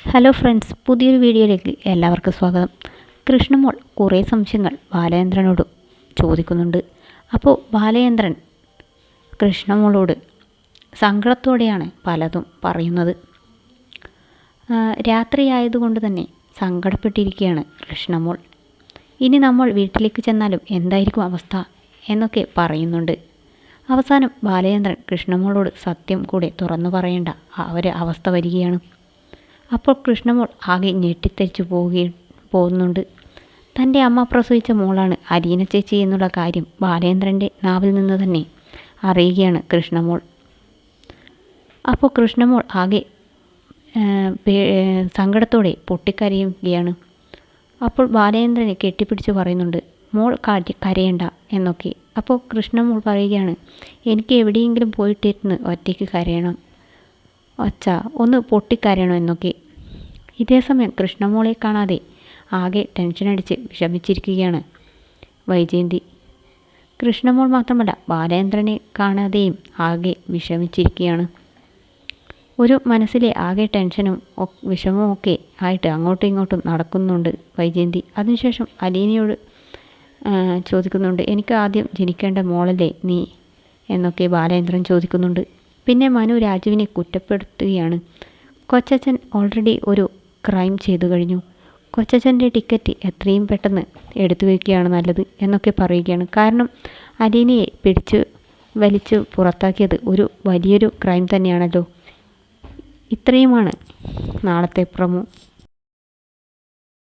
Hello friends, പുതിയൊരു വീഡിയോയിലേക്ക് എല്ലാവർക്കും സ്വാഗതം. കൃഷ്ണമോൾ കുറേ സംശയങ്ങൾ ബാലചന്ദ്രനോട് ചോദിക്കുന്നുണ്ട്. അപ്പോൾ ബാലചന്ദ്രൻ കൃഷ്ണമോളോട് സങ്കടത്തോടെയാണ് പലതും പറയുന്നത്. രാത്രിയായതുകൊണ്ട് തന്നെ സങ്കടപ്പെട്ടിരിക്കുകയാണ് കൃഷ്ണമോൾ. ഇനി നമ്മൾ വീട്ടിലേക്ക് ചെന്നാലും എന്തായിരിക്കും അവസ്ഥ എന്നൊക്കെ പറയുന്നുണ്ട്. അവസാനം ബാലചന്ദ്രൻ കൃഷ്ണമോളോട് സത്യം കൂടെ തുറന്നു പറയേണ്ട ഒരു അവസ്ഥ വരികയാണ്. അപ്പോൾ കൃഷ്ണമോൾ ആകെ ഞെട്ടിത്തെറിച്ചു പോകുന്നുണ്ട്. തൻ്റെ അമ്മ പ്രസവിച്ച മോളാണ് അലീന ചേച്ചി എന്നുള്ള കാര്യം ബാലേന്ദ്രൻ്റെ നാവിൽ നിന്ന് തന്നെ അറിയുകയാണ് കൃഷ്ണമോൾ. അപ്പോൾ കൃഷ്ണമോൾ ആകെ സങ്കടത്തോടെ പൊട്ടിക്കരയുകയാണ്. അപ്പോൾ ബാലേന്ദ്രനെ കെട്ടിപ്പിടിച്ച് പറയുന്നുണ്ട്, മോൾ കരയണ്ട എന്നൊക്കെ. അപ്പോൾ കൃഷ്ണമോൾ പറയുകയാണ്, എനിക്ക് എവിടെയെങ്കിലും പോയിട്ടിരുന്ന് ഒറ്റയ്ക്ക് കരയണം അച്ഛാ, ഒന്ന് പൊട്ടിക്കരയണം എന്നൊക്കെ. ഇതേസമയം കൃഷ്ണമോളെ കാണാതെ ആകെ ടെൻഷനടിച്ച് വിഷമിച്ചിരിക്കുകയാണ് വൈജയന്തി. കൃഷ്ണമോൾ മാത്രമല്ല, ബാലേന്ദ്രനെ കാണാതെയും ആകെ വിഷമിച്ചിരിക്കുകയാണ്. ഒരു മനസ്സിലെ ആകെ ടെൻഷനും വിഷമവും ഒക്കെ ആയിട്ട് അങ്ങോട്ടും ഇങ്ങോട്ടും നടക്കുന്നുണ്ട് വൈജയന്തി. അതിനുശേഷം അലീനയോട് ചോദിക്കുന്നുണ്ട്, എനിക്ക് ആദ്യം ജനിക്കേണ്ട മോളല്ലേ നീ എന്നൊക്കെ ബാലേന്ദ്രൻ ചോദിക്കുന്നുണ്ട്. പിന്നെ മനു രാജുവിനെ കുറ്റപ്പെടുത്തുകയാണ്. കൊച്ചച്ഛൻ ഓൾറെഡി ഒരു ക്രൈം ചെയ്തു കഴിഞ്ഞു. കൊച്ചച്ഛൻ്റെ ടിക്കറ്റ് എത്രയും പെട്ടെന്ന് എടുത്തു വയ്ക്കുകയാണ് നല്ലത് എന്നൊക്കെ പറയുകയാണ്. കാരണം അലീനയെ വലിച്ചു പുറത്താക്കിയത് ഒരു വലിയൊരു ക്രൈം തന്നെയാണല്ലോ. ഇത്രയുമാണ് നാളത്തെ പ്രൊമോ.